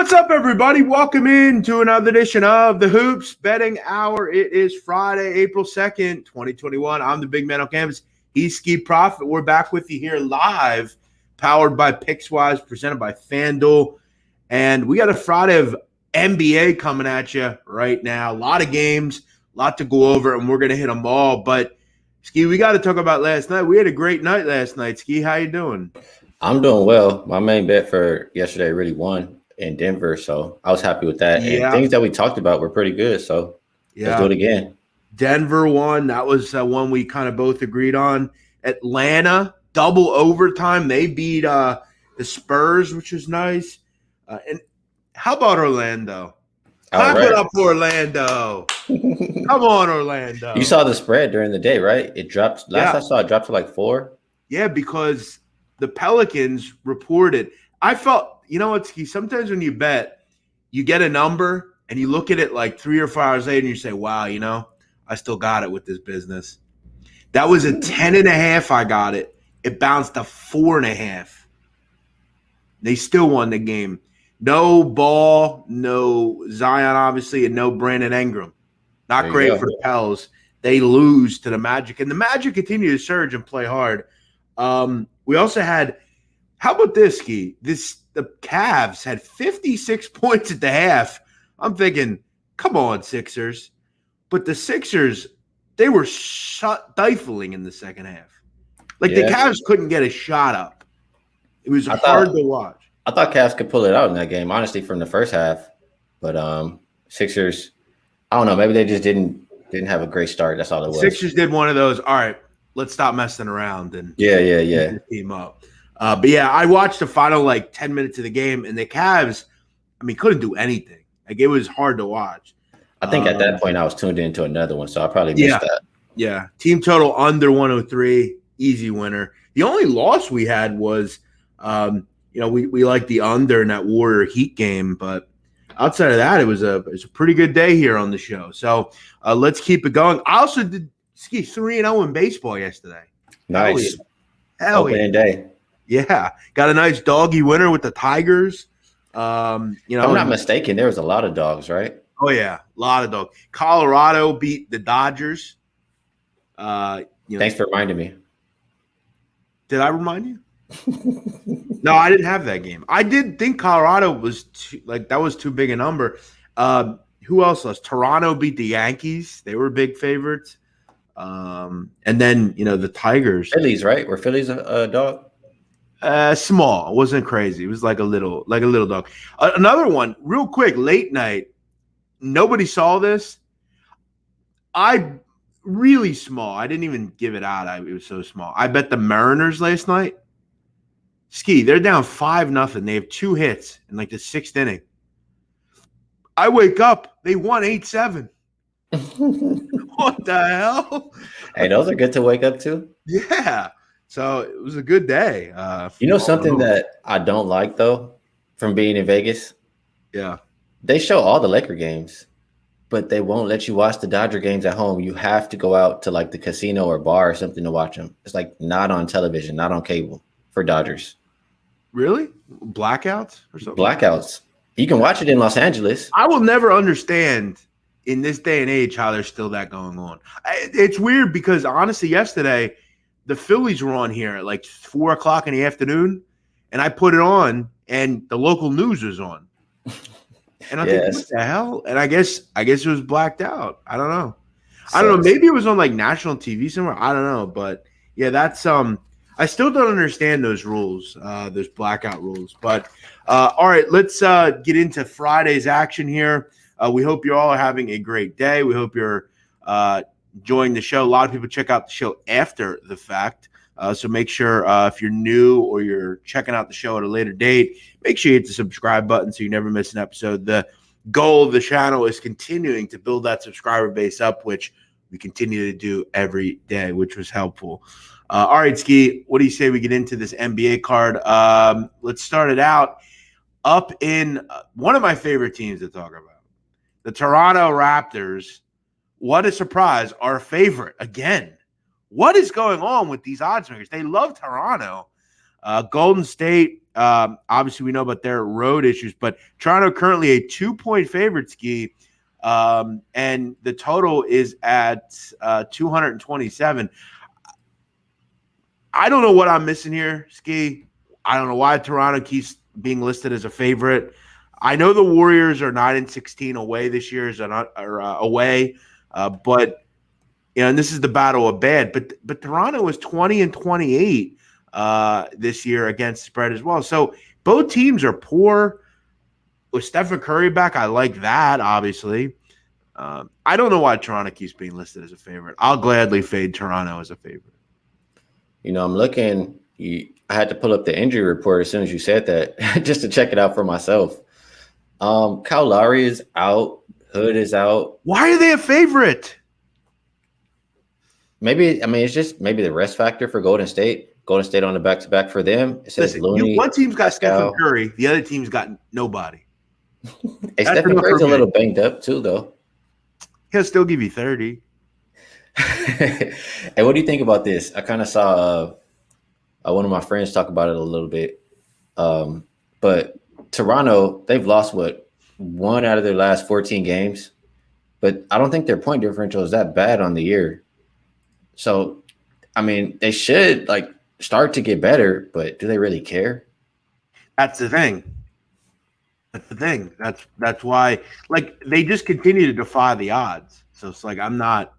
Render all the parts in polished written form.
What's up, everybody? Welcome in to another edition of the Hoops Betting Hour. It is Friday, April 2nd, 2021. I'm the big man on campus. He's Ski Profit. We're back with you here live, powered by PicksWise, presented by FanDuel. And we got a Friday of NBA coming at you right now. A lot of games, a lot to go over, and we're going to hit them all. But, Ski, we got to talk about last night. We had a great night last night. Ski, how you doing? I'm doing well. My main bet for yesterday really won in Denver, so I was happy with that. Yeah. And things that we talked about were pretty good, so let's do it again. Denver won. That was one we kind of both agreed on. Atlanta, double overtime. They beat the Spurs, which was nice. And how about Orlando? Clap it up for Orlando. Come on, Orlando. You saw the spread during the day, right? It dropped. Last I saw it dropped to like 4. Yeah, because the Pelicans reported. I felt, you know what, sometimes when you bet, you get a number and you look at it like 3 or 4 hours later and you say, wow, I still got it with this business. That was a 10.5. I got it. It bounced to 4.5. They still won the game. No Ball, no Zion, obviously, and no Brandon Ingram. Not great for the Pels. They lose to the Magic, and the Magic continue to surge and play hard. We also had, how about this, Ski? The Cavs had 56 points at the half. I'm thinking, come on, Sixers. But the Sixers, they were stifling in the second half. The Cavs couldn't get a shot up. It was hard to watch. I thought Cavs could pull it out in that game, honestly, from the first half. But Sixers, I don't know. Maybe they just didn't have a great start. That's all it was. Sixers did one of those, all right, let's stop messing around and team up. But yeah, I watched the final 10 minutes of the game, and the Cavs, couldn't do anything. It was hard to watch. I think at that point I was tuned into another one, so I probably missed that. Yeah, team total under 103, easy winner. The only loss we had was, we liked the under in that Warrior Heat game, but outside of that, it was a pretty good day here on the show. So let's keep it going. I also did 3-0 in baseball yesterday. Nice. Opening day. Yeah, got a nice doggy winner with the Tigers. I'm not mistaken, there was a lot of dogs, right? Oh yeah, a lot of dogs. Colorado beat the Dodgers. Thanks for reminding me. Did I remind you? No, I didn't have that game. I did think Colorado was that was too big a number. Who else lost? Toronto beat the Yankees. They were big favorites. And then the Tigers. Phillies, right? Were Phillies a dog? Small. It wasn't crazy. It was like a little dog. Another one, real quick, late night. Nobody saw this. Really small. I didn't even give it out. It was so small. I bet the Mariners last night. Ski, they're down 5-0. They have 2 hits in the 6th inning. I wake up. They won 8-7. What the hell? Hey, those are good to wake up to. Yeah. So it was a good day. Something that I don't like, though, from being in Vegas? Yeah. They show all the Laker games, but they won't let you watch the Dodger games at home. You have to go out to the casino or bar or something to watch them. It's not on television, not on cable for Dodgers. Really? Blackouts or something? Blackouts. You can watch it in Los Angeles. I will never understand in this day and age how there's still that going on. It's weird because honestly, yesterday the Phillies were on here at 4 o'clock in the afternoon, and I put it on, and the local news was on. And I think, what the hell? And I guess it was blacked out. I don't know. I don't know. Maybe it was on national TV somewhere. I don't know. But yeah, that's I still don't understand those rules, those blackout rules. But all right, let's get into Friday's action here. We hope you all are having a great day. We hope you're enjoying the show. A lot of people check out the show after the fact. So make sure if you're new or you're checking out the show at a later date, make sure you hit the subscribe button so you never miss an episode. The goal of the channel is continuing to build that subscriber base up, which we continue to do every day, which was helpful. All right, Ski, what do you say we get into this NBA card? Let's start it out up in one of my favorite teams to talk about, the Toronto Raptors. What a surprise, our favorite again. What is going on with these odds makers? They love Toronto. Golden State Obviously, we know about their road issues, but Toronto currently a 2-point favorite, Ski, and the total is at 227. I don't know what I'm missing here, Ski. I don't know why Toronto keeps being listed as a favorite. I know the Warriors are 9-16 away this year, away, but and this is the battle of bad. But Toronto was 20-28 this year against spread as well. So both teams are poor. With Stephen Curry back, I like that. Obviously, I don't know why Toronto keeps being listed as a favorite. I'll gladly fade Toronto as a favorite. I'm looking. I had to pull up the injury report as soon as you said that, just to check it out for myself. Kyle Lowry is out. Hood is out. Why are they a favorite? Maybe it's just maybe the rest factor for Golden State. Golden State on the back-to-back for them. It says Looney. One team's got Stephen Curry. The other team's got nobody. Hey, Stephen Curry's a little banged up too, though. He'll still give you 30. Hey, what do you think about this? I kind of saw one of my friends talk about it a little bit. But Toronto, they've lost one out of their last 14 games, but I don't think their point differential is that bad on the year. So, they should start to get better, but do they really care? That's the thing. That's why they just continue to defy the odds. So it's I'm not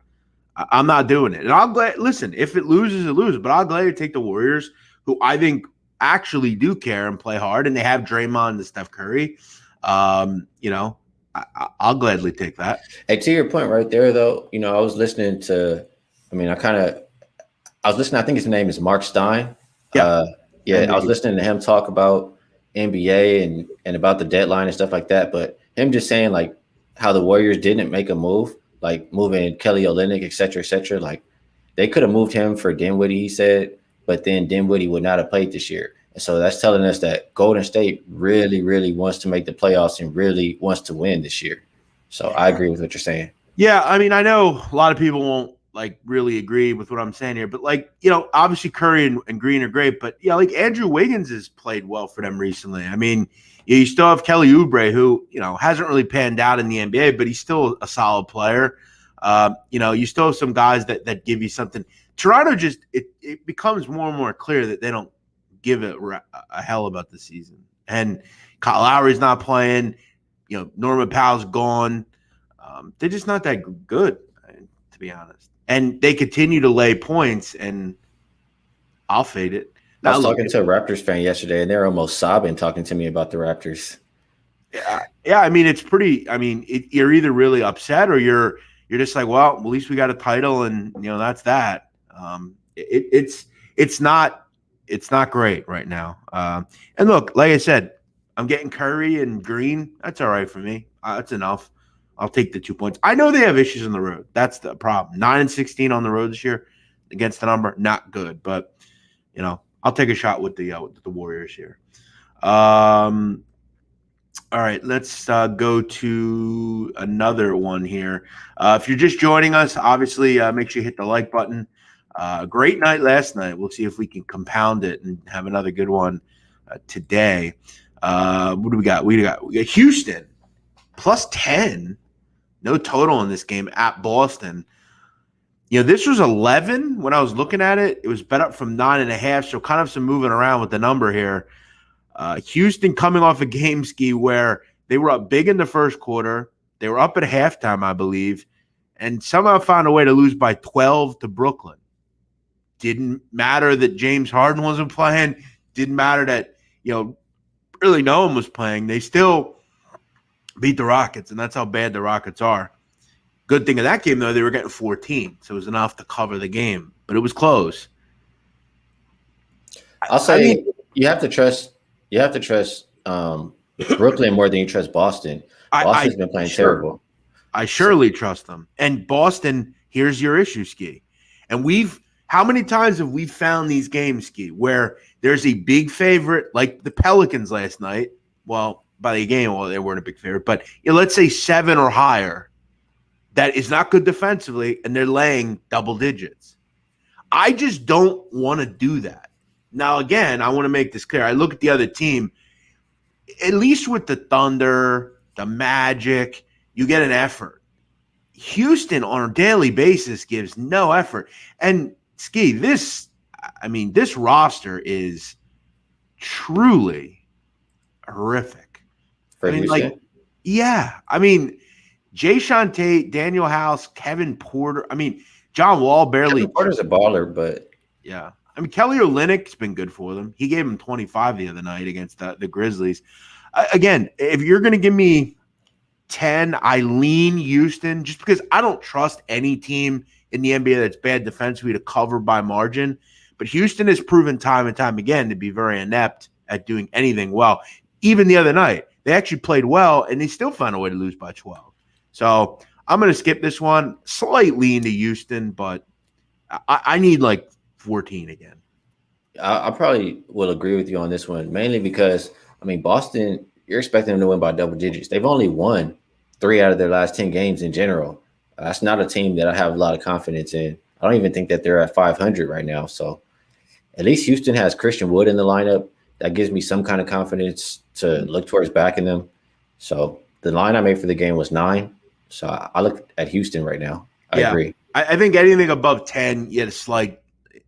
doing it. And I'll listen, if it loses, it loses, but I'll gladly take the Warriors, who I think actually do care and play hard, and they have Draymond and Steph Curry. I'll gladly take that. Hey, to your point right there, though, I was listening to, I think his name is Mark Stein. Yeah. I was listening to him talk about NBA and about the deadline and stuff like that. But him just saying how the Warriors didn't make a move, moving Kelly Olynyk, et cetera, they could have moved him for Dinwiddie, he said, but then Dinwiddie would not have played this year. And so that's telling us that Golden State really, really wants to make the playoffs and really wants to win this year. So I agree with what you're saying. Yeah, I know a lot of people won't really agree with what I'm saying here, but obviously Curry and Green are great, but Andrew Wiggins has played well for them recently. You still have Kelly Oubre, who hasn't really panned out in the NBA, but he's still a solid player. You still have some guys that give you something. Toronto just it becomes more and more clear that they don't give a hell about the season. And Kyle Lowry's not playing. Norman Powell's gone. They're just not that good, to be honest. And they continue to lay points, and I'll fade it. I was talking to a Raptors fan yesterday, and they're almost sobbing talking to me about the Raptors. Yeah. It's pretty. You're either really upset or you're just well, at least we got a title, and that's that. It's not great right now. And look, like I said, I'm getting Curry and Green. That's all right for me. That's enough. I'll take the 2 points. I know they have issues on the road. That's the problem. 9-16 on the road this year against the number, not good. But I'll take a shot with the Warriors here. All right, let's go to another one here. If you're just joining us, obviously make sure you hit the like button. Great night last night. We'll see if we can compound it and have another good one today. What do we got? We got Houston plus 10. No total in this game at Boston. This was 11 when I was looking at it. It was bet up from 9.5, so kind of some moving around with the number here. Houston coming off a game ski where they were up big in the first quarter. They were up at halftime, I believe, and somehow found a way to lose by 12 to Brooklyn. Didn't matter that James Harden wasn't playing. Didn't matter that, really no one was playing. They still beat the Rockets, and that's how bad the Rockets are. Good thing in that game, though, they were getting 14, so it was enough to cover the game, but it was close. I'll say you have to trust Brooklyn more than you trust Boston. Boston's been playing terrible. I surely trust them. And Boston, here's your issue, Ski. And how many times have we found these games, Ski, where there's a big favorite, like the Pelicans last night? Well, by the game, they weren't a big favorite, but let's say 7 or higher. That is not good defensively, and they're laying double digits. I just don't want to do that. Now, again, I want to make this clear. I look at the other team, at least with the Thunder, the Magic, you get an effort. Houston on a daily basis gives no effort. And Ski, this roster is truly horrific. For Houston? Yeah. Jayshawn Tate, Daniel House, Kevin Porter. John Wall barely. Kevin Porter's a baller, but yeah. Kelly Olynyk's been good for them. He gave him 25 the other night against the Grizzlies. Again, if you're going to give me 10, I lean Houston just because I don't trust any team in the NBA that's bad defensively to cover by margin. But Houston has proven time and time again to be very inept at doing anything well. Even the other night, they actually played well, and they still found a way to lose by 12. So I'm going to skip this one. Slight lean to Houston, but I need like 14 again. I probably will agree with you on this one, mainly because, Boston, you're expecting them to win by double digits. They've only won 3 out of their last 10 games in general. That's not a team that I have a lot of confidence in. I don't even think that they're at 500 right now. So at least Houston has Christian Wood in the lineup. That gives me some kind of confidence to look towards backing them. So the line I made for the game was 9. So I look at Houston right now. I agree. I think anything above 10, you had a slight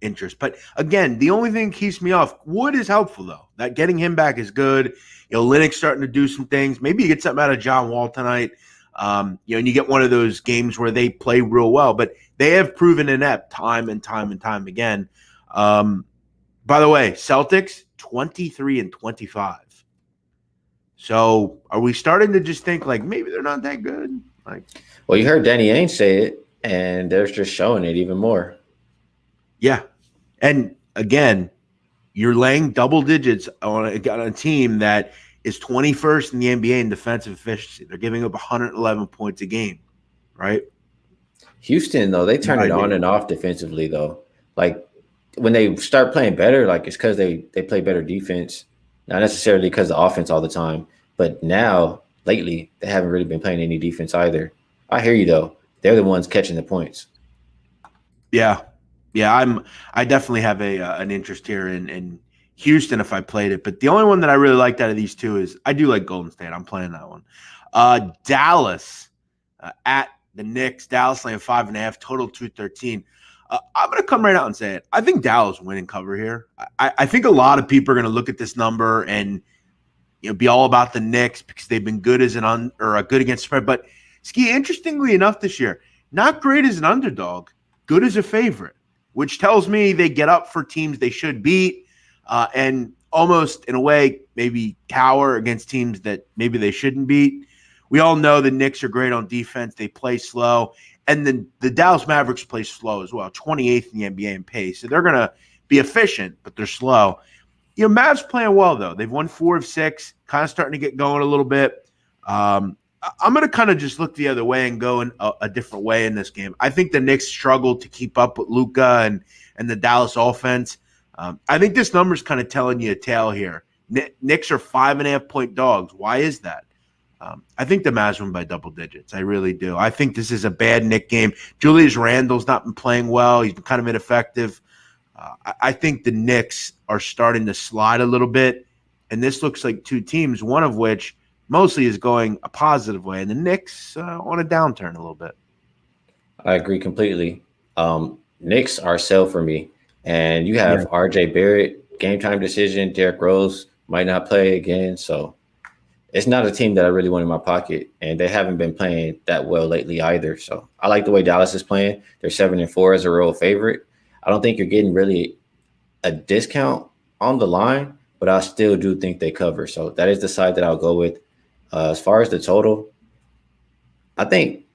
interest. But again, the only thing that keeps me off, Wood is helpful, though. That getting him back is good. Linux starting to do some things. Maybe you get something out of John Wall tonight. And you get one of those games where they play real well. But they have proven inept time and time again. By the way, Celtics, 23-25. So are we starting to just think like maybe they're not that good? Well, you heard Danny Ainge say it, and they're just showing it even more. Yeah. And again, you're laying double digits on a team that is 21st in the NBA in defensive efficiency. They're giving up 111 points a game, right? Houston, though, they turn it on and off defensively, though. Like, when they start playing better, like, it's because they play better defense, not necessarily because of offense all the time. But now, lately, they haven't really been playing any defense either. I hear you, though. They're the ones catching the points. Yeah. I definitely have an interest here in Houston if I played it. But the only one that I really liked out of these two is I do like Golden State. I'm playing that one. Dallas at the Knicks. Dallas laying 5.5, total 213. I'm going to come right out and say it. I think Dallas win and cover here. I think a lot of people are going to look at this number and be all about the Knicks because they've been good as good against spread. But Ski, interestingly enough, this year, not great as an underdog, good as a favorite, which tells me they get up for teams they should beat and almost in a way maybe cower against teams that maybe they shouldn't beat. We all know the Knicks are great on defense. They play slow. And then the Dallas Mavericks play slow as well, 28th in the NBA in pace. So they're going to be efficient, but they're slow. Mavs playing well, though. They've won 4 of 6, kind of starting to get going a little bit. I'm going to kind of just look the other way and go in a different way in this game. I think the Knicks struggled to keep up with Luka and the Dallas offense. I think this number is kind of telling you a tale here. Knicks are 5.5-point dogs. Why is that? I think the Mavs win by double digits. I really do. I think this is a bad Knick game. Julius Randle's not been playing well. He's been kind of ineffective. I think the Knicks are starting to slide a little bit, and this looks like two teams, one of which mostly is going a positive way, and the Knicks on a downturn a little bit. I agree completely. Knicks are sell for me, and you have R.J. Barrett, game time decision. Derrick Rose might not play again, so it's not a team that I really want in my pocket, and they haven't been playing that well lately either. So I like the way Dallas is playing. They're 7-4 as a real favorite. I don't think you're getting really a discount on the line, but I still do think they cover. So that is the side that I'll go with. As far as the total, I think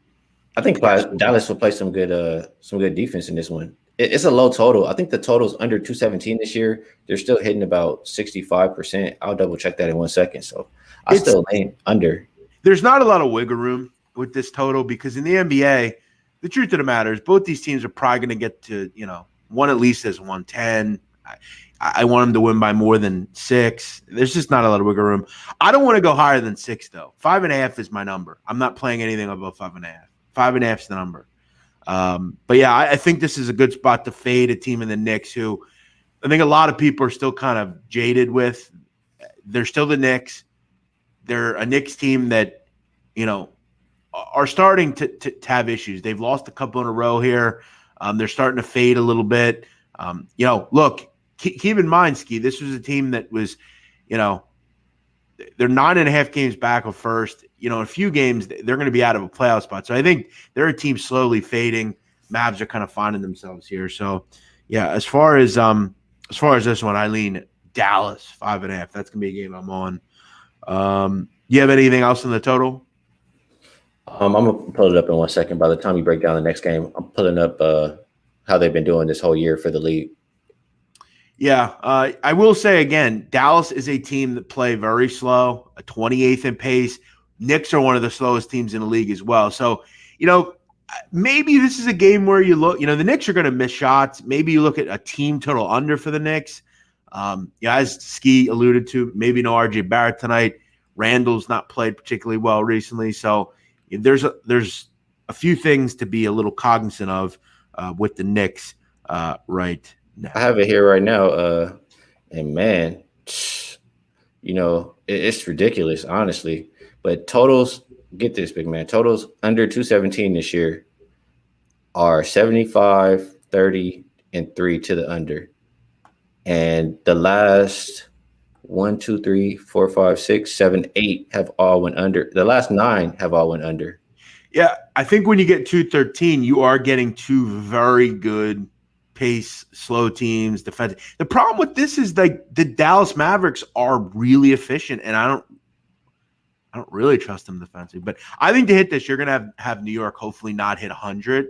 Dallas will play some good defense in this one. It's a low total. I think the total's under 217 this year. They're still hitting about 65%. I'll double check that in 1 second. So I still lean under. There's not a lot of wiggle room with this total because in the NBA, the truth of the matter is both these teams are probably going to get to, one at least as 110. I want them to win by more than 6. There's just not a lot of wiggle room. I don't want to go higher than 6, though. 5.5 is my number. I'm not playing anything above 5.5. 5.5 is the number. But yeah, I think this is a good spot to fade a team in the Knicks who I think a lot of people are still kind of jaded with. They're still the Knicks. They're a Knicks team that, are starting to have issues. They've lost a couple in a row here. They're starting to fade a little bit. Look, keep in mind, Ski, this was a team that was, they're 9.5 games back of first. In a few games, they're going to be out of a playoff spot. So I think they're a team slowly fading. Mavs are kind of finding themselves here. So, yeah, as far as this one, I lean Dallas 5.5. That's going to be a game I'm on. You have anything else in the total? I'm gonna pull it up in 1 second. By the time you break down the next game, I'm pulling up how they've been doing this whole year for the league. Yeah, I will say again, Dallas is a team that play very slow, a 28th in pace. Knicks are one of the slowest teams in the league as well. So, maybe this is a game where you look, the Knicks are going to miss shots. Maybe you look at a team total under for the Knicks. As Ski alluded to, maybe no RJ Barrett tonight. Randall's not played particularly well recently. So there's a few things to be a little cognizant of with the Knicks right now. I have it here right now. And man, it's ridiculous, honestly. But totals, get this, big man. Totals under 217 this year are 75, 30, and 3 to the under. And the last 1, 2, 3, 4, 5, 6, 7, 8 have all went under. The last 9 have all went under. Yeah, I think when you get 213, you are getting two very good pace, slow teams, defense. The problem with this is like the Dallas Mavericks are really efficient, and I don't really trust them defensively. But I think to hit this, you're gonna have New York hopefully not hit 100,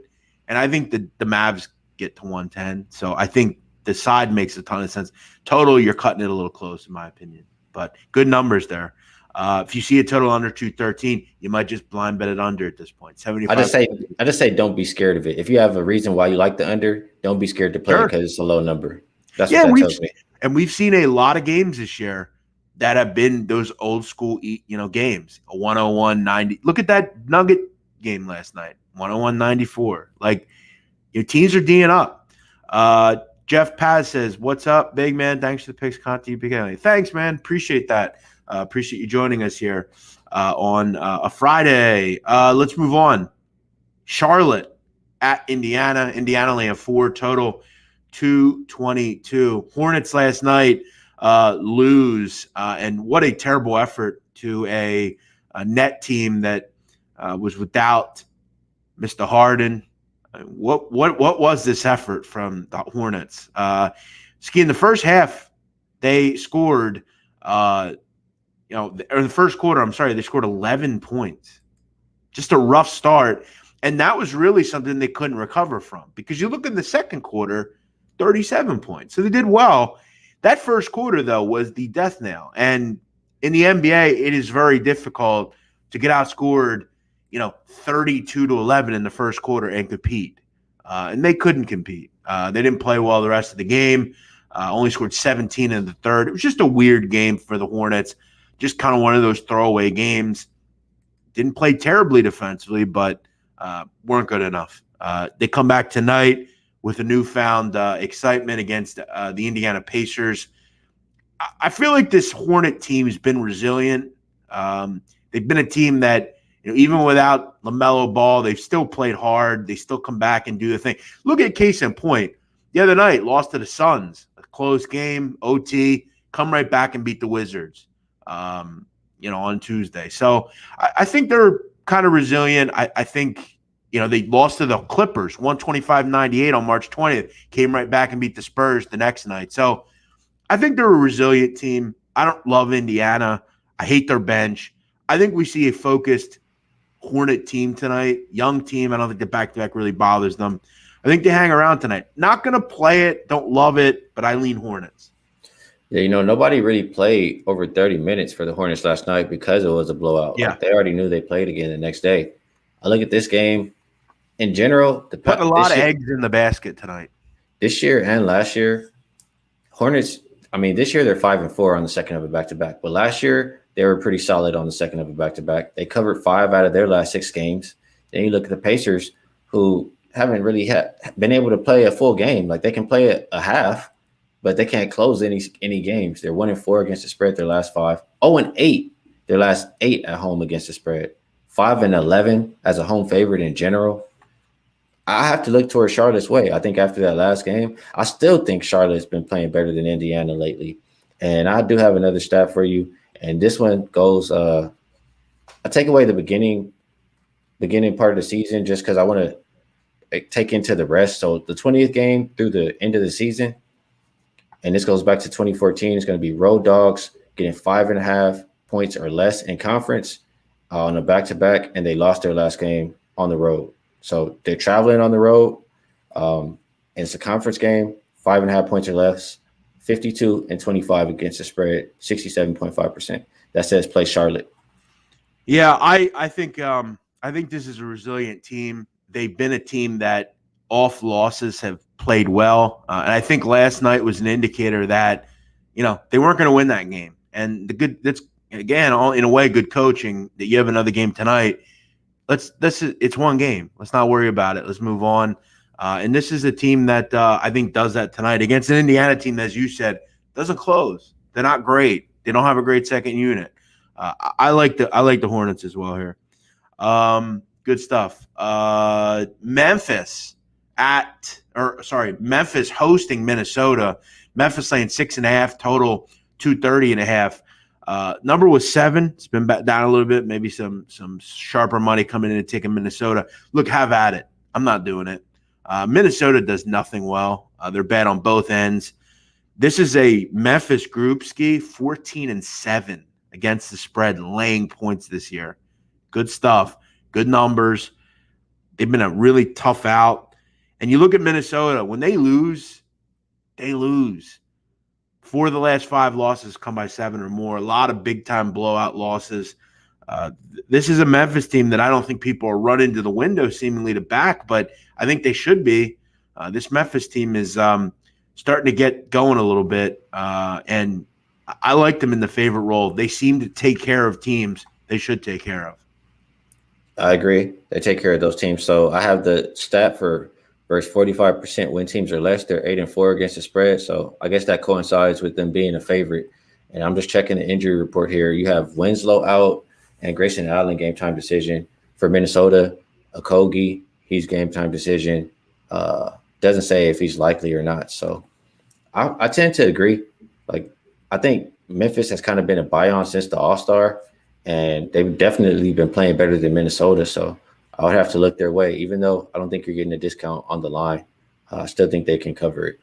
and I think the Mavs get to 110. So I think the side makes a ton of sense. Total, you're cutting it a little close, in my opinion. But good numbers there. If you see a total under 213, you might just blind bet it under at this point. 75. I just say don't be scared of it. If you have a reason why you like the under, don't be scared to play it because it's a low number. That's what that tells me. And we've seen a lot of games this year that have been those old school, games. A 101-90. Look at that Nugget game last night. 101-94. Like, your teams are D'ing up. Jeff Paz says, "What's up, big man? Thanks for the picks, Conti. Thanks, man. Appreciate that. Appreciate you joining us here on a Friday. Let's move on. Charlotte at Indiana. Indiana laying 4 total, 222. Hornets last night lose, and what a terrible effort to a net team that was without Mr. Harden. What was this effort from the Hornets? In the first half, they scored. Or the first quarter, they scored 11 points. Just a rough start. And that was really something they couldn't recover from. Because you look in the second quarter, 37 points. So they did well. That first quarter, though, was the death knell. And in the NBA, it is very difficult to get outscored, 32-11 in the first quarter and compete. And they couldn't compete. They didn't play well the rest of the game. Only scored 17 in the third. It was just a weird game for the Hornets. Just kind of one of those throwaway games. Didn't play terribly defensively, but weren't good enough. They come back tonight with a newfound excitement against the Indiana Pacers. I feel like this Hornet team has been resilient. They've been a team that, even without LaMelo Ball, they've still played hard. They still come back and do the thing. Look at case in point. The other night, lost to the Suns. A close game, OT, come right back and beat the Wizards. On Tuesday. So I think they're kind of resilient. I think, they lost to the Clippers, 125-98 on March 20th, came right back and beat the Spurs the next night. So I think they're a resilient team. I don't love Indiana. I hate their bench. I think we see a focused Hornet team tonight, young team. I don't think the back-to-back really bothers them. I think they hang around tonight. Not going to play it, don't love it, but I lean Hornets. Yeah, nobody really played over 30 minutes for the Hornets last night because it was a blowout. Yeah. Like, they already knew they played again the next day. I look at this game. In general, put a lot of eggs in the basket tonight. This year and last year, Hornets, this year they're 5-4 on the second of a back-to-back. But last year, they were pretty solid on the second of a back-to-back. They covered 5 out of their last 6 games. Then you look at the Pacers, who haven't really been able to play a full game. Like, they can play a half, but they can't close any games. They're 1-4 against the spread their last 5. 0-8 their last 8 at home against the spread. 5-11 as a home favorite in general. I have to look towards Charlotte's way. I think after that last game, I still think Charlotte's been playing better than Indiana lately. And I do have another stat for you. And this one goes, I take away the beginning part of the season just because I want to take into the rest. So the 20th game through the end of the season, and this goes back to 2014, it's going to be road dogs getting 5.5 points or less in conference on a back-to-back, and they lost their last game on the road. So they're traveling on the road, and it's a conference game, 5.5 points or less, 52-25 against the spread, 67.5%. That says play Charlotte. Yeah, I think this is a resilient team. They've been a team that off losses have played well, and I think last night was an indicator that they weren't going to win that game. And that's again all in a way good coaching that you have another game tonight. It's one game. Let's not worry about it. Let's move on. And this is a team that I think does that tonight against an Indiana team that, as you said, doesn't close. They're not great. They don't have a great second unit. I like the Hornets as well here. Good stuff. Memphis hosting Minnesota. Memphis laying 6.5, total 230.5. Number was 7. It's been back down a little bit. Maybe some sharper money coming in and taking Minnesota. Look, have at it. I'm not doing it. Minnesota does nothing well. They're bad on both ends. This is a Memphis group, 14-7 against the spread, laying points this year. Good stuff. Good numbers. They've been a really tough out. And you look at Minnesota, when they lose, they lose. 4 of the last 5 losses come by 7 or more. A lot of big-time blowout losses. This is a Memphis team that I don't think people are running to the window seemingly to back, but I think they should be. This Memphis team is starting to get going a little bit, and I like them in the favorite role. They seem to take care of teams they should take care of. I agree. They take care of those teams. So I have the stat for versus 45% win teams or less. They're 8-4 against the spread. So I guess that coincides with them being a favorite. And I'm just checking the injury report here. You have Winslow out and Grayson Allen game time decision for Minnesota. Okogie, he's game time decision. Doesn't say if he's likely or not. So I tend to agree. Like, I think Memphis has kind of been a buy-on since the All-Star, and they've definitely been playing better than Minnesota. So I would have to look their way, even though I don't think you're getting a discount on the line. I still think they can cover it.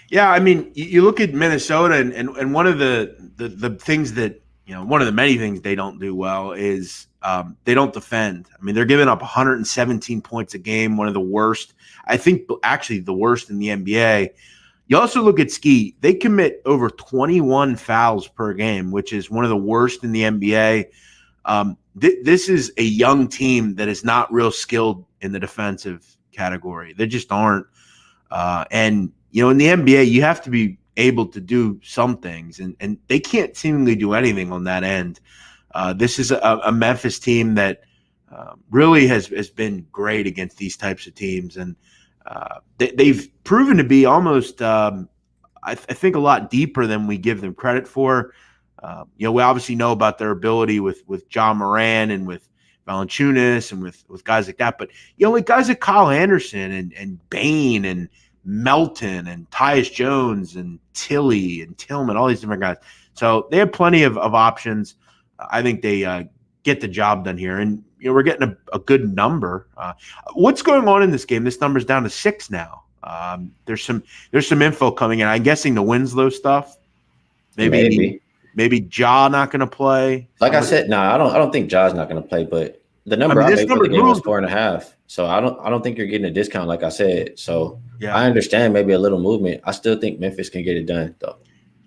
Yeah, I mean, you look at Minnesota, and one of the things that, one of the many things they don't do well is they don't defend. I mean, they're giving up 117 points a game, one of the worst. I think actually the worst in the NBA. You also look at Ski. They commit over 21 fouls per game, which is one of the worst in the NBA. This is a young team that is not real skilled in the defensive category. They just aren't. And, in the NBA, you have to be able to do some things, and they can't seemingly do anything on that end. This is a Memphis team that really has been great against these types of teams, and they've proven to be almost, I think, a lot deeper than we give them credit for. We obviously know about their ability with John Moran and with Valanciunas and with guys like that, but like guys like Kyle Anderson and Bain and Melton and Tyus Jones and Tilly and Tillman, all these different guys. So they have plenty of options. I think they get the job done here, and we're getting a good number. What's going on in this game? This number's down to 6 now. There's some info coming in. I'm guessing the Winslow stuff. Maybe Ja not going to play. Like I said, I don't think Ja's not going to play. But the number I made for the game was 4.5. So I don't think you're getting a discount, like I said. So yeah. I understand maybe a little movement. I still think Memphis can get it done, though.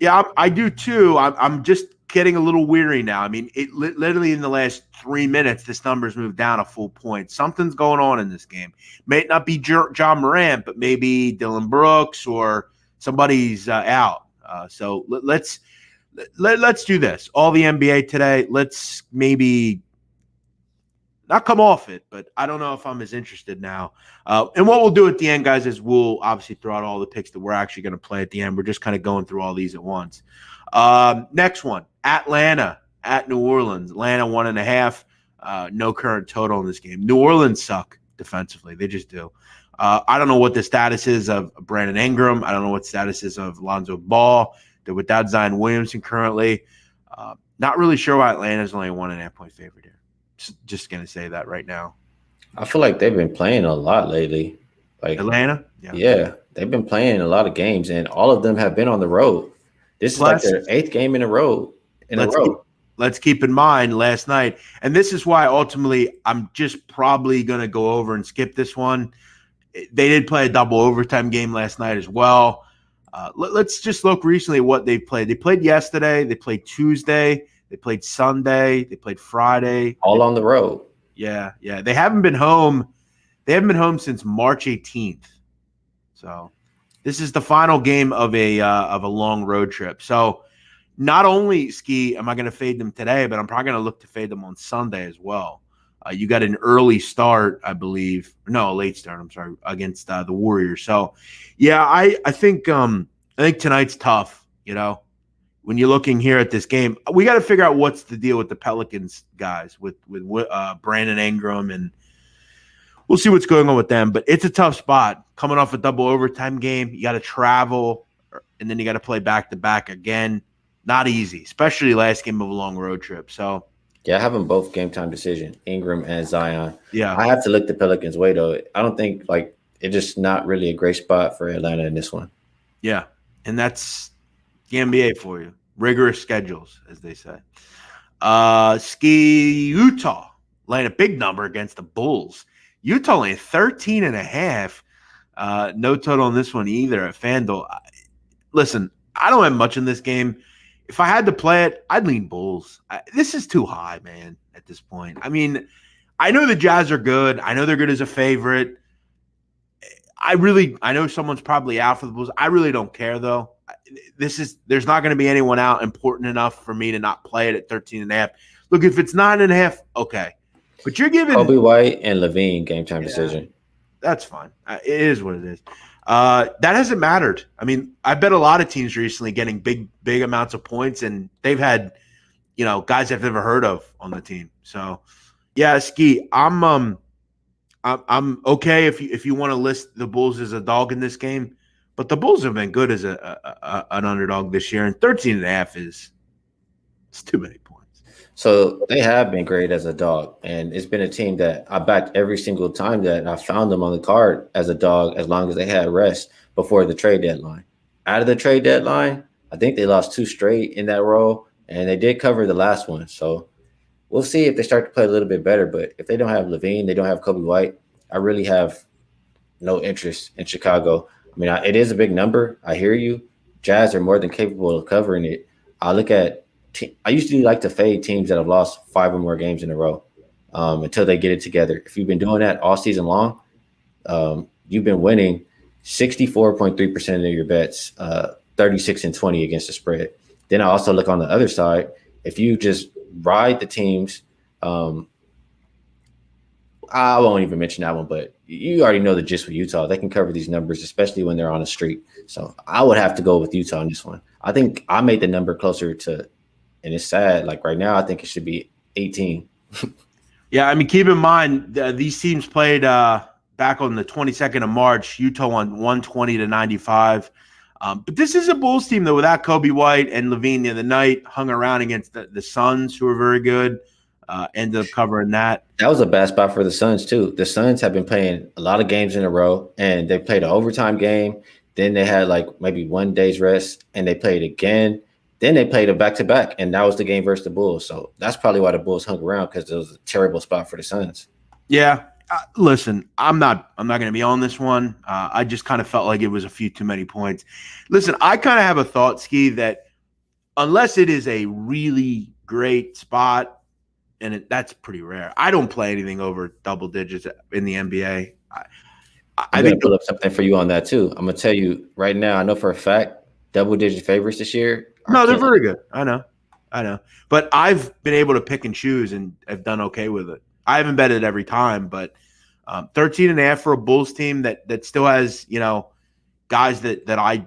Yeah, I do too. I'm just getting a little weary now. I mean, it literally in the last 3 minutes, this number's moved down a full point. Something's going on in this game. May not be John Morant, but maybe Dylan Brooks or somebody's out. So let's do this. All the NBA today. Let's maybe not come off it, but I don't know if I'm as interested now. And what we'll do at the end, guys, is we'll obviously throw out all the picks that we're actually going to play at the end. We're just kind of going through all these at once. Next one, Atlanta at New Orleans. Atlanta 1.5. No current total in this game. New Orleans suck defensively. They just do. I don't know what the status is of Brandon Ingram. I don't know what the status is of Lonzo Ball. They're without Zion Williamson currently. Not really sure why Atlanta's only a 1.5-point favorite here. Just going to say that right now. I feel like they've been playing a lot lately. Like Atlanta? Yeah, they've been playing a lot of games, and all of them have been on the road. This is like their 8th game in a row. Let's keep in mind last night, and this is why ultimately I'm just probably going to go over and skip this one. They did play a double overtime game last night as well. Let's just look recently what they've played. They played yesterday. They played Tuesday. They played Sunday. They played Friday. All on the road. Yeah. They haven't been home. They haven't been home since March 18th. So this is the final game of a long road trip. So not only, Ski, am I going to fade them today, but I'm probably going to look to fade them on Sunday as well. You got an early start, I believe. No, a late start, I'm sorry, against the Warriors. So, yeah, I think tonight's tough, When you're looking here at this game, we got to figure out what's the deal with the Pelicans guys, with Brandon Ingram, and we'll see what's going on with them. But it's a tough spot. Coming off a double overtime game, you got to travel, and then you got to play back-to-back again. Not easy, especially last game of a long road trip. So, yeah, I have them both game time decision, Ingram and Zion. Yeah, I have to look the Pelicans' way though. I don't think it's just not really a great spot for Atlanta in this one. Yeah, and that's the NBA for you. Rigorous schedules, as they say. Utah laying a big number against the Bulls. Utah laying 13.5. No total on this one either at FanDuel. Listen, I don't have much in this game. If I had to play it, I'd lean Bulls. This is too high, man, at this point. I mean, I know the Jazz are good. I know they're good as a favorite. I know someone's probably out for the Bulls. I really don't care, though. There's not going to be anyone out important enough for me to not play it at 13.5. Look, if it's 9.5, okay. But you're giving Kobe White and Levine game time decision. That's fine. It is what it is. That hasn't mattered. I mean, I bet a lot of teams recently getting big amounts of points, and they've had, guys I've never heard of on the team. So, yeah, Ski, I'm okay if you want to list the Bulls as a dog in this game, but the Bulls have been good as an underdog this year, and 13.5 it's too many points. So they have been great as a dog, and it's been a team that I backed every single time that I found them on the card as a dog, as long as they had rest before the trade deadline. Out of the trade deadline, I think they lost 2 straight in that role, and they did cover the last one. So we'll see if they start to play a little bit better. But if they don't have Levine, they don't have Kobe White, I really have no interest in Chicago. I mean, it is a big number. I hear you. Jazz are more than capable of covering it. I usually like to fade teams that have lost 5 or more games in a row until they get it together. If you've been doing that all season long, you've been winning 64.3% of your bets, 36-20 against the spread. Then I also look on the other side. If you just ride the teams, I won't even mention that one, but you already know the gist with Utah. They can cover these numbers, especially when they're on a streak. So I would have to go with Utah on this one. I think I made the number closer to, and it's sad, like right now, I think it should be 18. Yeah, I mean, keep in mind, these teams played back on the 22nd of March. Utah won 120-95. But this is a Bulls team, though, without Kobe White and Levine the other night, hung around against the Suns, who are very good. Ended up covering that. That was a bad spot for the Suns, too. The Suns have been playing a lot of games in a row, and they played an overtime game. Then they had maybe 1 day's rest, and they played again. Then they played a back-to-back, and that was the game versus the Bulls. So that's probably why the Bulls hung around, because it was a terrible spot for the Suns. Yeah. Listen, I'm not going to be on this one. I just kind of felt like it was a few too many points. Listen, I kind of have a thought, Ski, that unless it is a really great spot, and that's pretty rare, I don't play anything over double digits in the NBA. I'm going to pull up something for you on that, too. I'm going to tell you right now, I know for a fact, double-digit favorites this year. No, they're very good. I know. But I've been able to pick and choose and have done okay with it. I haven't bet it every time, but 13.5 for a Bulls team that still has, guys that I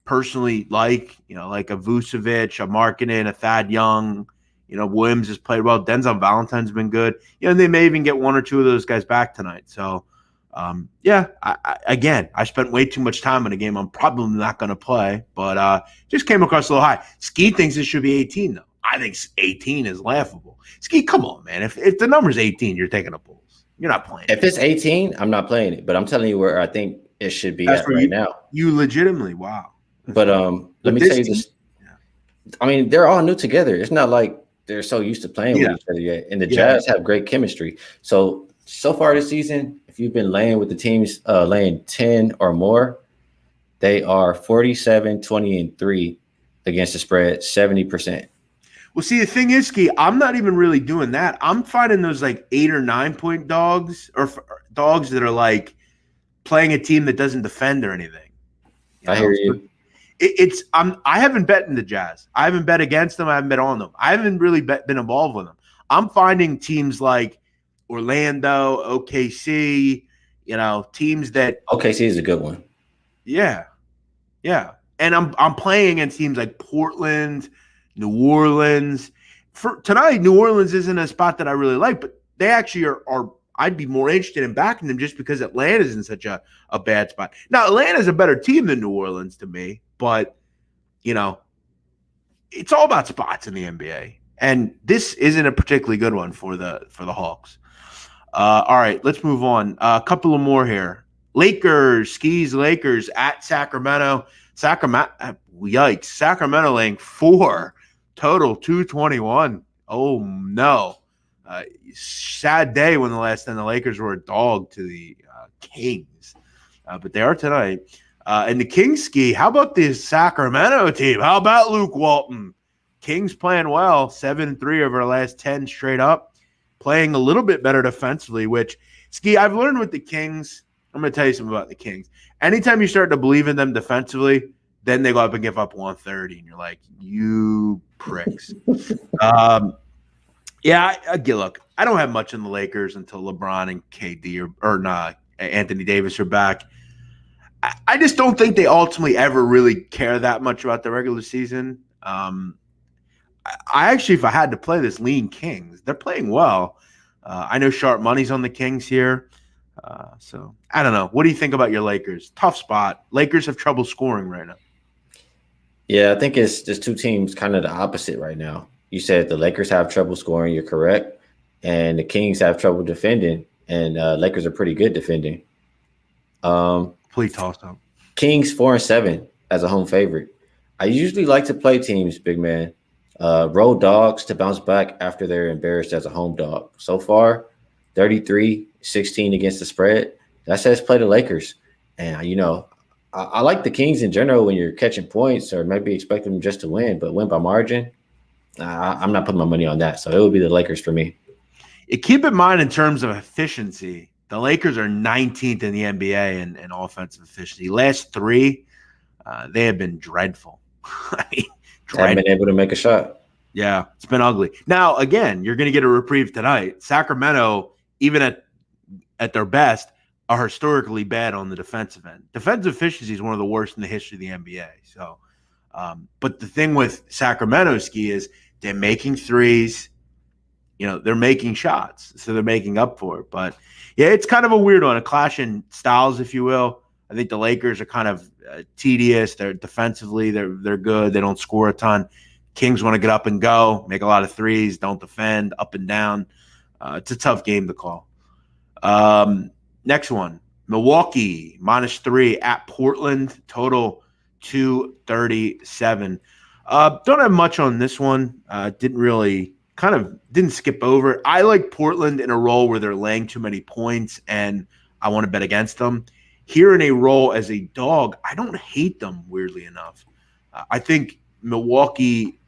personally like, like a Vucevic, a Markkanen, a Thad Young. Williams has played well. Denzel Valentine's been good. They may even get one or two of those guys back tonight. So, I spent way too much time in a game I'm probably not going to play, but just came across a little high. Ski thinks it should be 18, though. I think 18 is laughable. Ski, come on, man. If the number's 18, you're taking a Bulls. You're not playing it. If it's 18, I'm not playing it. But I'm telling you where I think it should be at right now. You legitimately, wow. But let me tell you this. I mean, they're all new together. It's not like they're so used to playing with each other yet. And the Jazz have great chemistry. So far this season, if you've been laying with the teams laying 10 or more, they are 47, 20, and 3 against the spread, 70%. Well, see, the thing is, Ski, I'm not even really doing that. I'm finding those like 8 or 9 point dogs or dogs that are like playing a team that doesn't defend or anything. I hear you. I haven't bet in the Jazz. I haven't bet against them. I haven't bet on them. I haven't really been involved with them. I'm finding teams like Orlando, OKC, teams that OKC is a good one. Yeah. And I'm playing against teams like Portland, New Orleans. For tonight, New Orleans isn't a spot that I really like, but they actually are I'd be more interested in backing them just because Atlanta's in such a bad spot. Now, Atlanta's a better team than New Orleans to me, but it's all about spots in the NBA. And this isn't a particularly good one for the Hawks. All right, let's move on. A couple of more here. Lakers at Sacramento. Yikes. Sacramento laying 4, total 221. Oh, no. Sad day when the last time the Lakers were a dog to the Kings. But they are tonight. And the Kings, Ski, how about this Sacramento team? How about Luke Walton? Kings playing well, 7-3 over the last 10 straight up. Playing a little bit better defensively, which, Ski, I've learned with the Kings. I'm going to tell you something about the Kings. Anytime you start to believe in them defensively, then they go up and give up 130, and you're like, you pricks. Look, I don't have much in the Lakers until LeBron and KD or Anthony Davis are back. I just don't think they ultimately ever really care that much about the regular season. I actually, if I had to play this, lean Kings. They're playing well. I know sharp money's on the Kings here. So I don't know. What do you think about your Lakers? Tough spot. Lakers have trouble scoring right now. Yeah, I think it's just two teams kind of the opposite right now. You said the Lakers have trouble scoring. You're correct. And the Kings have trouble defending. And Lakers are pretty good defending. Please toss up. Kings 4-7 as a home favorite. I usually like to play teams, big man. Road dogs to bounce back after they're embarrassed as a home dog. So far, 33-16 against the spread. That says play the Lakers. And, I like the Kings in general when you're catching points or maybe expecting them just to win, but win by margin, I'm not putting my money on that. So it would be the Lakers for me. Keep in mind in terms of efficiency, the Lakers are 19th in the NBA in offensive efficiency. Last 3, they have been dreadful. Haven't been able to make a shot. Yeah, it's been ugly. Now, again, you're going to get a reprieve tonight. Sacramento, even at their best, are historically bad on the defensive end. Defensive efficiency is one of the worst in the history of the NBA. So, but the thing with Sacramento, Ski, is they're making threes. They're making shots, so they're making up for it. But yeah, it's kind of a weird one, a clash in styles, if you will. I think the Lakers are kind of tedious. They're defensively, they're good. They don't score a ton. Kings want to get up and go, make a lot of threes, don't defend, up and down. It's a tough game to call. Next one, Milwaukee -3 at Portland, total 237. Don't have much on this one. Didn't skip over. I like Portland in a role where they're laying too many points, and I want to bet against them. Here in a role as a dog, I don't hate them, weirdly enough. I think Milwaukee,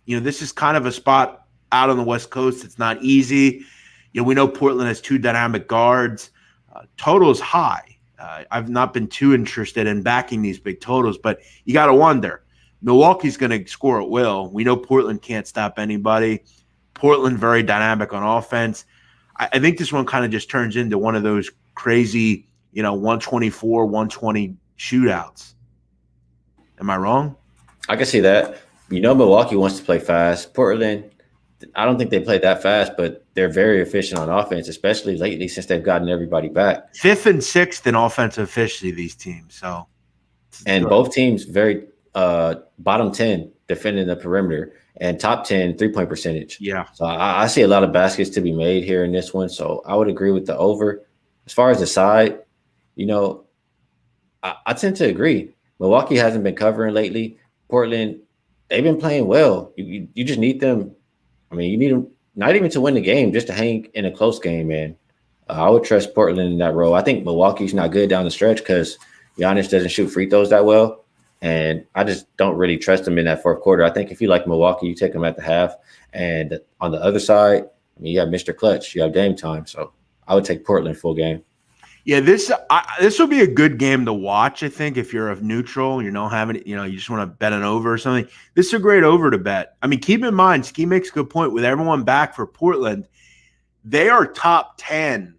this is kind of a spot out on the West Coast. It's not easy. We know Portland has 2 dynamic guards. Total is high. I've not been too interested in backing these big totals, but you got to wonder. Milwaukee's going to score at will. We know Portland can't stop anybody. Portland very dynamic on offense. I think this one kind of just turns into one of those crazy, 124, 120 shootouts. Am I wrong? I can see that. Milwaukee wants to play fast. Portland, I don't think they play that fast, but they're very efficient on offense, especially lately since they've gotten everybody back. 5th and 6th in offensive efficiency, these teams. So, and both teams very bottom 10 defending the perimeter and top 10 3-point percentage. Yeah. So I see a lot of baskets to be made here in this one. So I would agree with the over. As far as the side, I tend to agree. Milwaukee hasn't been covering lately. Portland, they've been playing well. You just need them. I mean, you need them not even to win the game, just to hang in a close game, man. I would trust Portland in that role. I think Milwaukee's not good down the stretch because Giannis doesn't shoot free throws that well. And I just don't really trust him in that fourth quarter. I think if you like Milwaukee, you take them at the half. And on the other side, you have Mr. Clutch. You have Dame time. So I would take Portland full game. Yeah, this will be a good game to watch, I think, if you're of neutral, you just want to bet an over or something. This is a great over to bet. I mean, keep in mind, Ski makes a good point. With everyone back for Portland, they are top 10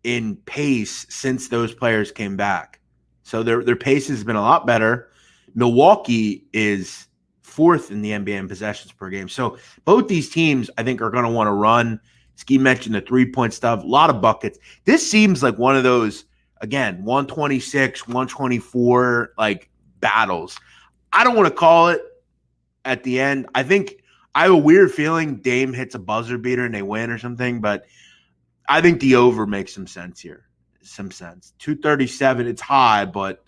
in pace since those players came back. So their pace has been a lot better. Milwaukee is 4th in the NBA in possessions per game. So both these teams, I think, are going to want to run. Ski mentioned the 3-point stuff, a lot of buckets. This seems like one of those, again, 126, 124, like battles. I don't want to call it at the end. I think I have a weird feeling Dame hits a buzzer beater and they win or something, but I think the over makes some sense here. 237, it's high, but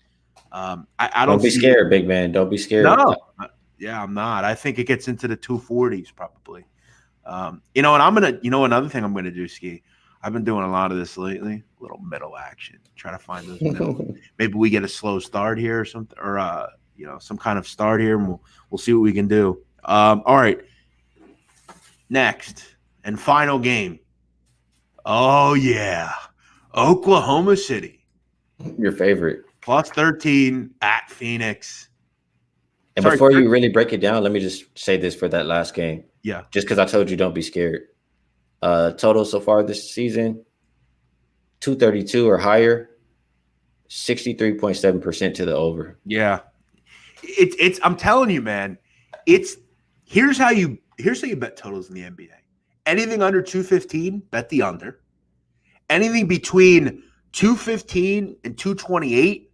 I don't be scared, big man. Don't be scared. No. Yeah, I'm not. I think it gets into the 240s probably. And another thing I'm gonna do, Ski. I've been doing a lot of this lately. A little middle action. Try to find those middle. Maybe we get a slow start here or something, or some kind of start here, and we'll see what we can do. All right. Next and final game. Oh yeah, Oklahoma City. Your favorite. Plus 13 at Phoenix. And before you really break it down, let me just say this for that last game. Yeah. Just because I told you don't be scared. Total so far this season, 232 or higher, 63.7% to the over. Yeah. It's I'm telling you, man, here's how you bet totals in the NBA. Anything under 215, bet the under. Anything between 215 and 228,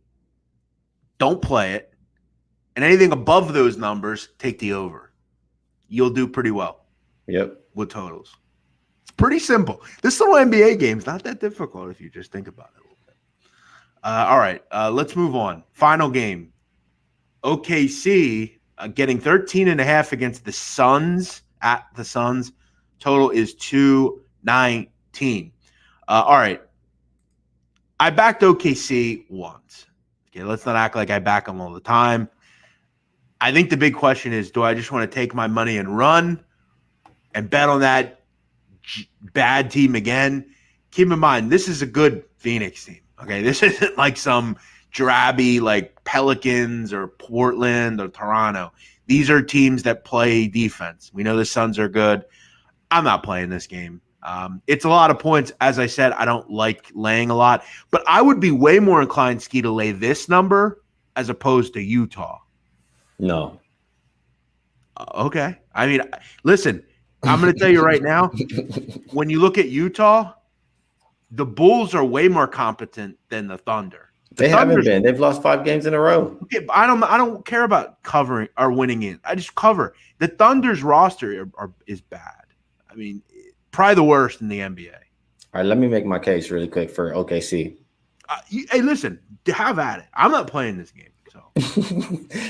don't play it. And anything above those numbers, take the over. You'll do pretty well. Yep. With totals. It's pretty simple. This little NBA game is not that difficult if you just think about it a little bit. All right, let's move on. Final game. OKC getting 13.5 against the Suns at the Suns. Total is 219. All right. I backed OKC once. Okay, let's not act like I back them all the time. I think the big question is, do I just want to take my money and run and bet on that bad team again? Keep in mind, this is a good Phoenix team. Okay, this isn't like some drabby like Pelicans or Portland or Toronto. These are teams that play defense. We know the Suns are good. I'm not playing this game. It's a lot of points. As I said, I don't like laying a lot, but I would be way more inclined, Ski, to lay this number as opposed to Utah. No. Okay. I mean, listen, I'm going to tell you right now, when you look at Utah, the Bulls are way more competent than the Thunder. They haven't been. They've lost 5 games in a row. Okay, but I don't care about covering or winning it. I just cover. The Thunder's roster is bad. I mean, probably the worst in the NBA. All right, let me make my case really quick for OKC. Hey, listen, have at it. I'm not playing this game.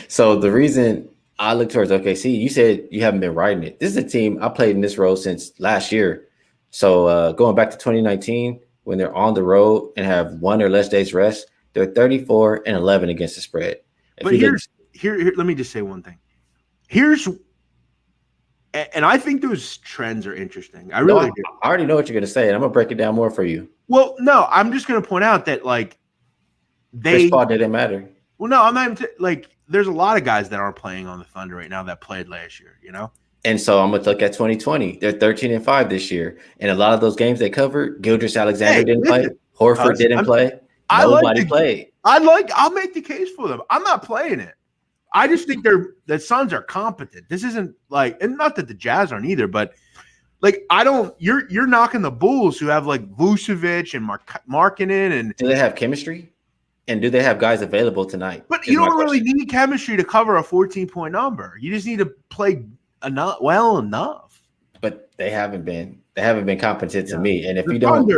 So the reason I look towards OKC, you said you haven't been riding it. This is a team I played in this role since last year. So going back to 2019, when they're on the road and have 1 or less days rest, they're 34-11 against the spread. But here, let me just say one thing. And I think those trends are interesting. I really do. I already know what you're going to say, and I'm going to break it down more for you. Well, no, I'm just going to point out that, like, Chris Paul didn't matter. Well, no, I'm not even there's a lot of guys that aren't playing on the Thunder right now that played last year, you know? And so I'm gonna look at 2020. They're 13-5 this year, and a lot of those games they covered, Gildress Alexander Hey, didn't play, listen, Horford didn't play. I like Nobody played. I'll make the case for them. I'm not playing it. I just think the Suns are competent. This isn't like, and not that the Jazz aren't either, but like you're knocking the Bulls who have like Vucevic and Markkanen and Do they have chemistry? And do they have guys available tonight? but you don't really need chemistry to cover a 14-point number. You just need to play well enough. But they haven't been competent to me. And if you don't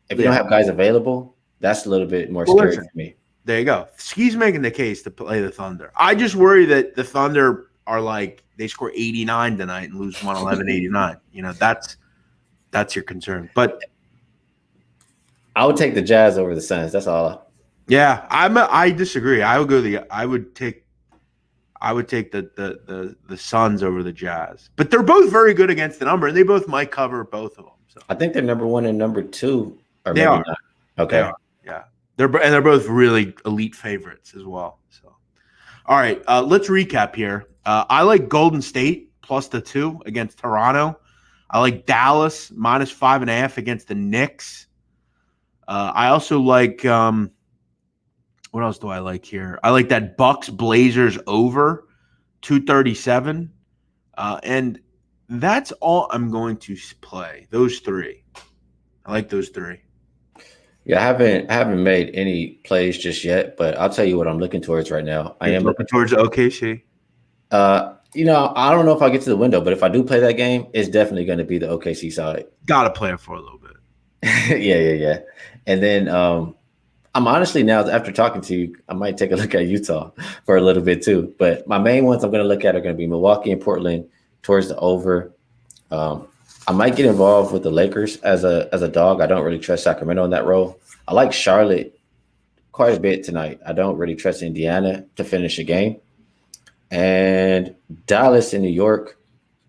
have guys available, that's a little bit more scary for me. There you go. Ski's making the case to play the Thunder. I just worry that the Thunder are like they score 89 tonight and lose 111-89. You know, that's your concern. But I would take the Jazz over the Suns. That's all. Yeah, I disagree. I would take the Suns over the Jazz. But they're both very good against the number, and they both might cover both of them. So I think they're number 1 and number 2, or they maybe are. not. Okay. They are. Yeah. They're both really elite favorites as well. So all right, let's recap here. I like Golden State plus the 2 against Toronto. I like Dallas minus 5.5 against the Knicks. I also like what else do I like here? I like that Bucks Blazers over 237. And that's all I'm going to play. Those 3. I like those 3. Yeah, I haven't made any plays just yet, but I'll tell you what I'm looking towards right now. I am looking towards OKC. I don't know if I get to the window, but if I do play that game, it's definitely going to be the OKC side. Gotta play it for a little bit. Yeah. And then I'm honestly now, after talking to you, I might take a look at Utah for a little bit too. But my main ones I'm going to look at are going to be Milwaukee and Portland towards the over. I might get involved with the Lakers as a dog. I don't really trust Sacramento in that role. I like Charlotte quite a bit tonight. I don't really trust Indiana to finish a game. And Dallas and New York,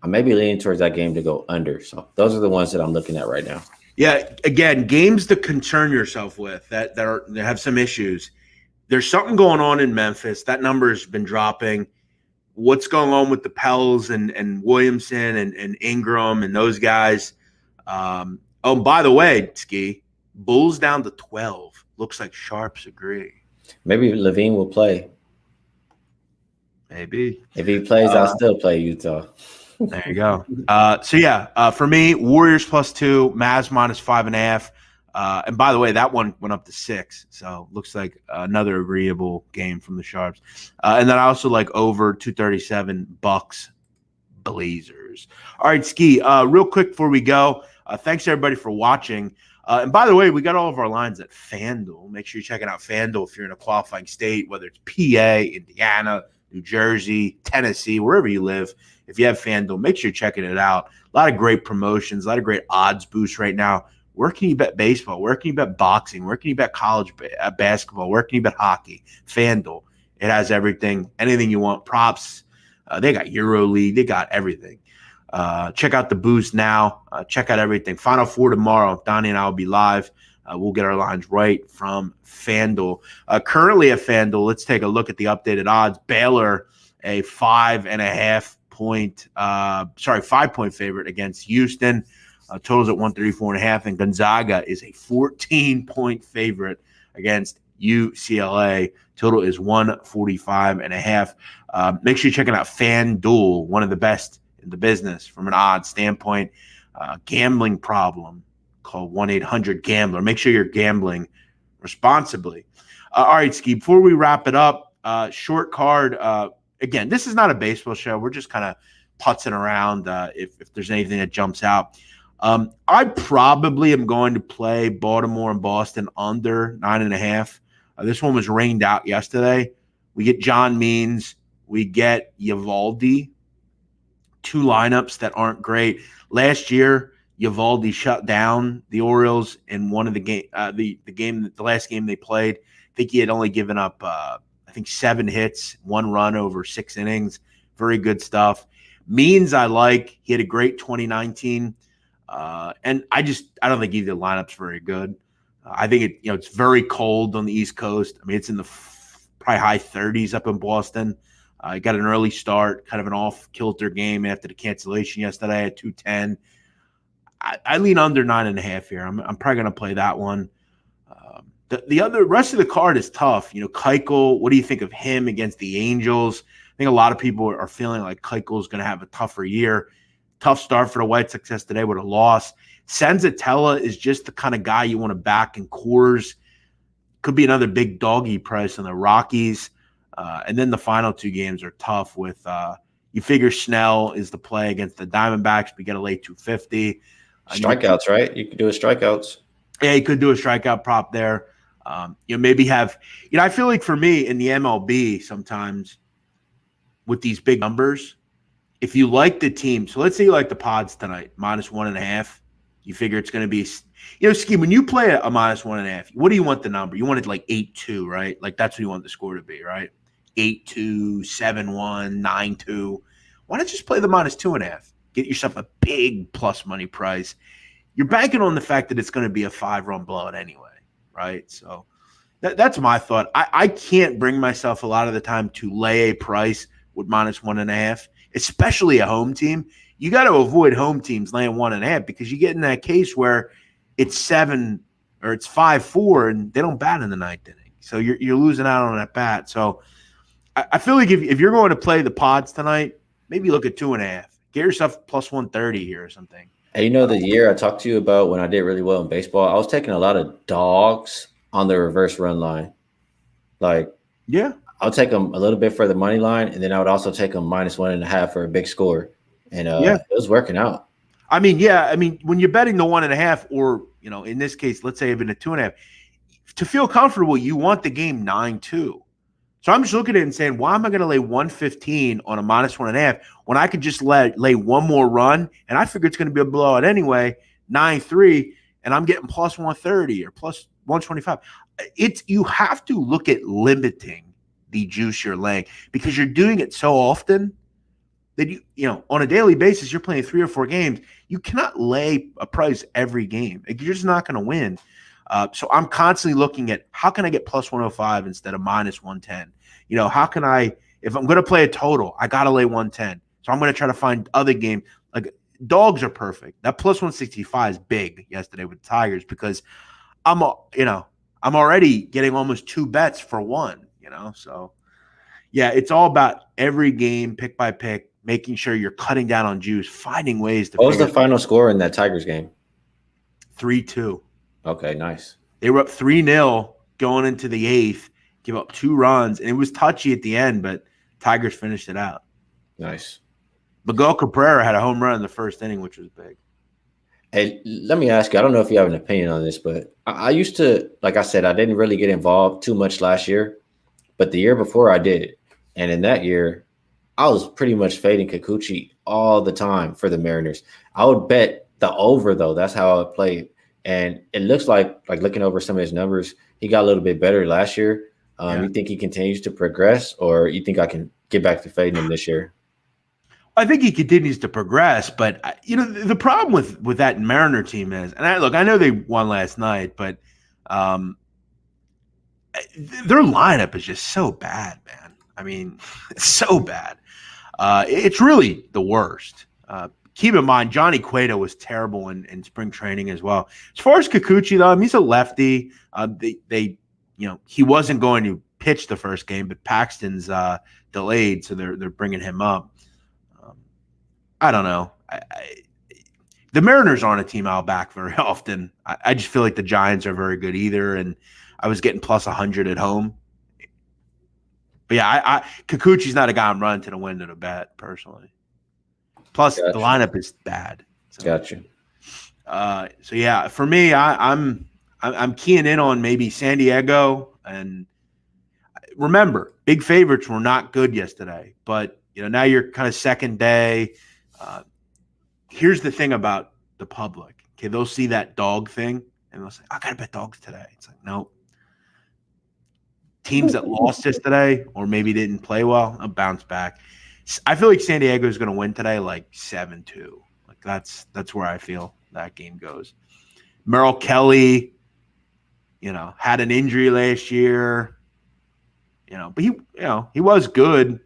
I may be leaning towards that game to go under. So those are the ones that I'm looking at right now. Yeah, again, games to concern yourself with that have some issues. There's something going on in Memphis. That number has been dropping. What's going on with the Pels and Williamson and Ingram and those guys? By the way, Ski, Bulls down to 12. Looks like Sharps agree. Maybe Levine will play. Maybe. If he plays, I'll still play Utah. There you go. For me, Warriors plus 2, Mavs minus 5.5. And by the way, that one went up to 6. So looks like another agreeable game from the Sharps. And then I also like over 237 Bucks Blazers. All right, Ski, real quick before we go, thanks everybody for watching. And by the way, we got all of our lines at FanDuel. Make sure you're checking out FanDuel if you're in a qualifying state, whether it's PA, Indiana, New Jersey, Tennessee, wherever you live. If you have FanDuel, make sure you're checking it out. A lot of great promotions, a lot of great odds boosts right now. Where can you bet baseball? Where can you bet boxing? Where can you bet college basketball? Where can you bet hockey? FanDuel. It has everything, anything you want. Props. They got EuroLeague. They got everything. Check out the boost now. Check out everything. Final Four tomorrow. Donnie and I will be live. We'll get our lines right from FanDuel. Currently at FanDuel, let's take a look at the updated odds. Baylor, a 5.5 point favorite against Houston. Totals at 134.5, and Gonzaga is a 14-point favorite against UCLA. Total is 145.5. Make sure you're checking out FanDuel, one of the best in the business from an odds standpoint. Gambling problem, call 1-800-GAMBLER. Make sure you're gambling responsibly. All right, Ski, before we wrap it up, short card. Again, this is not a baseball show. We're just kind of putzing around if there's anything that jumps out. I probably am going to play Baltimore and Boston under 9.5. This one was rained out yesterday. We get John Means. We get Eovaldi. 2 lineups that aren't great. Last year, Eovaldi shut down the Orioles in one of the game. The last game they played. I think he had only given up 7 hits, 1 run over 6 innings. Very good stuff. Means I like. He had a great 2019. And I don't think either lineup's very good. I think it's very cold on the East Coast. I mean, it's in the probably high 30s up in Boston. He got an early start, kind of an off-kilter game after the cancellation yesterday at 210. I lean under 9.5 here. I'm probably going to play that one. The other rest of the card is tough. Keuchel, what do you think of him against the Angels? I think a lot of people are feeling like Keuchel is going to have a tougher year. Tough start for the White Sox yesterday with a loss. Senzatella is just the kind of guy you want to back in Coors. Could be another big doggy price on the Rockies. And then the final two games are tough with you figure Snell is the play against the Diamondbacks. We get a late 250. Strikeouts, right? You could do a strikeouts. Yeah, you could do a strikeout prop there. Maybe have – I feel like for me in the MLB sometimes with these big numbers, if you like the team – so let's say you like the Pods tonight, -1.5. You figure it's going to be – Ski, when you play a -1.5, what do you want the number? You want it like 8-2, right? Like that's what you want the score to be, right? 8-2, 7-1, 9-2. Why not just play the -2.5? Get yourself a big plus money price. You're banking on the fact that it's going to be a 5-run blowout anyway. Right. So that's my thought. I can't bring myself a lot of the time to lay a price with -1.5, especially a home team. You got to avoid home teams laying 1.5 because you get in that case where it's 7 or it's 5-4 and they don't bat in the ninth inning. So you're losing out on that bat. So I feel like if you're going to play the Pods tonight, maybe look at 2.5. Get yourself +130 here or something. And the year I talked to you about when I did really well in baseball, I was taking a lot of dogs on the reverse run line. Yeah, I'll take them a little bit for the money line, and then I would also take them -1.5 for a big score. And it was working out. I mean, when you're betting the 1.5, or in this case, let's say even a 2.5, to feel comfortable, you want the game 9-2. So I'm just looking at it and saying, why am I going to lay 115 on a -1.5 when I could just lay one more run? And I figure it's going to be a blowout anyway, 9-3, and I'm getting +130 or +125. You have to look at limiting the juice you're laying because you're doing it so often that on a daily basis, you're playing 3 or 4 games. You cannot lay a price every game. You're just not going to win. So I'm constantly looking at how can I get +105 instead of -110? How can I, if I'm going to play a total, I got to lay 110. So I'm going to try to find other games. Like dogs are perfect. That +165 is big yesterday with the Tigers because I'm already getting almost 2 bets for one, So yeah, it's all about every game, pick by pick, making sure you're cutting down on juice, finding ways to. What was the final score in that Tigers game? 3-2. Okay, nice. They were up 3-0 going into the 8th, give up 2 runs, and it was touchy at the end, but Tigers finished it out. Nice. Miguel Cabrera had a home run in the first inning, which was big. Hey, let me ask you, I don't know if you have an opinion on this, but I used to, like I said, I didn't really get involved too much last year, but the year before I did. And in that year, I was pretty much fading Kikuchi all the time for the Mariners. I would bet the over, though. That's how I would play. And it looks like looking over some of his numbers, he got a little bit better last year. You think he continues to progress, or you think I can get back to fading him this year? I think he continues to progress, but the problem with that Mariner team is, and I know they won last night, but their lineup is just so bad, man. I mean, it's so bad. It's really the worst. Keep in mind, Johnny Cueto was terrible in spring training as well. As far as Kikuchi, though, he's a lefty. He wasn't going to pitch the first game, but Paxton's delayed, so they're bringing him up. I don't know. The Mariners aren't a team I'll back very often. I just feel like the Giants are very good either, and I was getting +100 at home. But yeah, Kikuchi's not a guy I'm running to the window to bet personally. Plus, the lineup is bad. So. Gotcha. So yeah, for me, I'm keying in on maybe San Diego, and remember, big favorites were not good yesterday. But now you're kind of second day. Here's the thing about the public. Okay, they'll see that dog thing and they'll say, "I gotta bet dogs today." It's like, no. Teams that lost yesterday or maybe didn't play well, I'll bounce back. I feel like San Diego is going to win today, like 7-2. Like that's where I feel that game goes. Merrill Kelly, had an injury last year. but he was good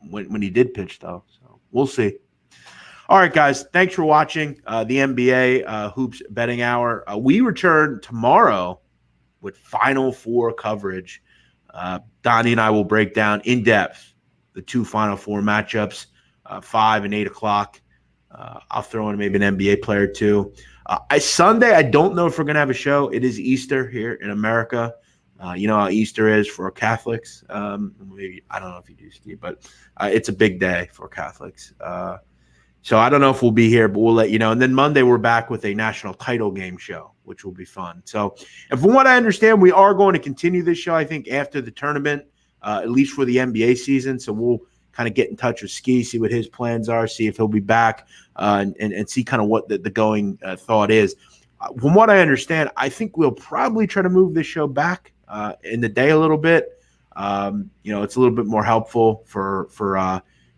when he did pitch though. So we'll see. All right, guys. Thanks for watching the NBA Hoops Betting Hour. We return tomorrow with Final Four coverage. Donnie and I will break down in depth the two Final Four matchups, 5 and 8 o'clock. I'll throw in maybe an NBA player too. Sunday, I don't know if we're going to have a show. It is Easter here in America. You know how Easter is for Catholics. Maybe I don't know if you do, Steve, but it's a big day for Catholics. So I don't know if we'll be here, but we'll let you know. And then Monday, we're back with a national title game show, which will be fun. So, and from what I understand, we are going to continue this show, I think, after the tournament, at least for the NBA season. So we'll kind of get in touch with Ski, see what his plans are, see if he'll be back, and see kind of what the going thought is. From what I understand, I think we'll probably try to move this show back in the day a little bit. It's a little bit more helpful for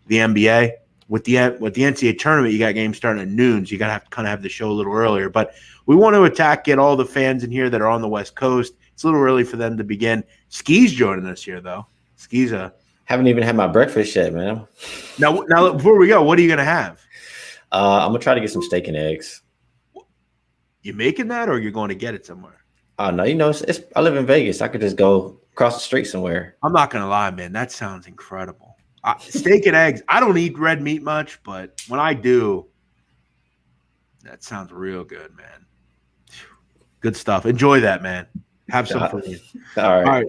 the NBA. With the NCAA tournament, you got games starting at noon, so you got to have to kind of have the show a little earlier. But we want to get all the fans in here that are on the West Coast. It's a little early for them to begin. Ski's joining us here, though. Ski's haven't even had my breakfast yet, man. Now, before we go, what are you going to have? I'm going to try to get some steak and eggs. You making that, or you're going to get it somewhere? Oh, no, I live in Vegas. I could just go across the street somewhere. I'm not going to lie, man. That sounds incredible. Steak and eggs. I don't eat red meat much, but when I do, that sounds real good, man. Good stuff. Enjoy that, man. Have some fun. All right.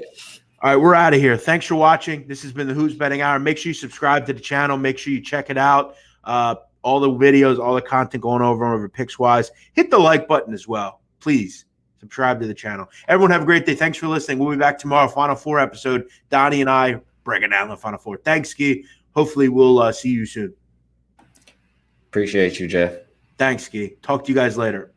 All right, we're out of here. Thanks for watching. This has been the Hoops Betting Hour. Make sure you subscribe to the channel. Make sure you check it out. All the videos, all the content going over Pickswise. Hit the like button as well. Please subscribe to the channel. Everyone have a great day. Thanks for listening. We'll be back tomorrow, Final Four episode. Donnie and I breaking down the Final Four. Thanks, Ski. Hopefully we'll see you soon. Appreciate you, Jeff. Thanks, Ski. Talk to you guys later.